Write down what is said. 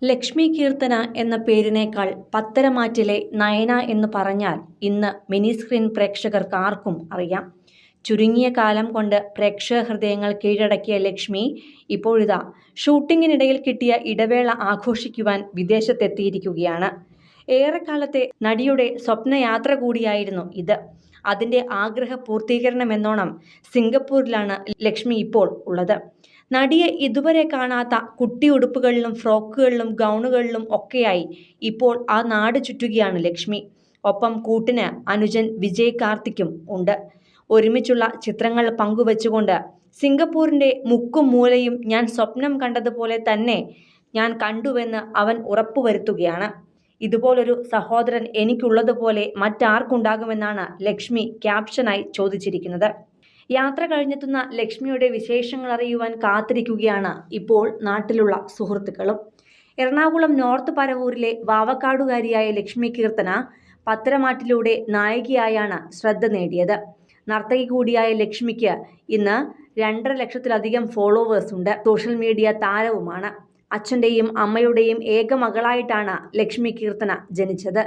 ലക്ഷ്മി കീർത്തന എന്ന പേരിനേക്കാൾ പത്തരമാറ്റിലെ നയന എന്ന് പറഞ്ഞാൽ ഇന്ന് മിനി സ്ക്രീൻ പ്രേക്ഷകർക്ക് ആർക്കും അറിയാം. ചുരുങ്ങിയ കാലം കൊണ്ട് പ്രേക്ഷക ഹൃദയങ്ങൾ കീഴടക്കിയ ലക്ഷ്മി ഇപ്പോഴിതാ ഷൂട്ടിങ്ങിനിടയിൽ കിട്ടിയ ഇടവേള ആഘോഷിക്കുവാൻ വിദേശത്തെത്തിയിരിക്കുകയാണ്. ഏറെക്കാലത്തെ നടിയുടെ സ്വപ്നയാത്ര കൂടിയായിരുന്നു ഇത്. അതിൻ്റെ ആഗ്രഹ പൂർത്തീകരണമെന്നോണം സിംഗപ്പൂരിലാണ് ലക്ഷ്മി ഇപ്പോൾ ഉള്ളത്. നടിയെ ഇതുവരെ കാണാത്ത കുട്ടിയുടുപ്പുകളിലും ഫ്രോക്കുകളിലും ഗൗണുകളിലും ഒക്കെയായി ഇപ്പോൾ ആ നാട് ചുറ്റുകയാണ് ലക്ഷ്മി. ഒപ്പം കൂട്ടിന് അനുജൻ വിജയ് കാർത്തിക്കും ഉണ്ട്. ഒരുമിച്ചുള്ള ചിത്രങ്ങൾ പങ്കുവച്ചുകൊണ്ട് സിംഗപ്പൂരിൻ്റെ മുക്കും മൂലയും ഞാൻ സ്വപ്നം കണ്ടതുപോലെ തന്നെ ഞാൻ കണ്ടുവെന്ന് അവൻ ഉറപ്പുവരുത്തുകയാണ്. ഇതുപോലൊരു സഹോദരൻ എനിക്കുള്ളതുപോലെ മറ്റാർക്കുണ്ടാകുമെന്നാണ് ലക്ഷ്മി ക്യാപ്ഷനായി ചോദിച്ചിരിക്കുന്നത്. യാത്ര കഴിഞ്ഞെത്തുന്ന ലക്ഷ്മിയുടെ വിശേഷങ്ങൾ അറിയുവാൻ കാത്തിരിക്കുകയാണ് ഇപ്പോൾ നാട്ടിലുള്ള സുഹൃത്തുക്കളും. എറണാകുളം നോർത്ത് പരവൂരിലെ വാവക്കാടുകാരിയായ ലക്ഷ്മി കീർത്തന പത്തരമാറ്റിലൂടെ നായികയായാണ് ശ്രദ്ധ നേടിയത്. നർത്തകി കൂടിയായ ലക്ഷ്മിക്ക് ഇന്ന് 2.5 ലക്ഷത്തിലധികം ഫോളോവേഴ്സ് ഉണ്ട്. സോഷ്യൽ മീഡിയ താരവുമാണ്. അച്ഛൻ്റെയും അമ്മയുടെയും ഏക മകളായിട്ടാണ് ലക്ഷ്മി കീർത്തന ജനിച്ചത്.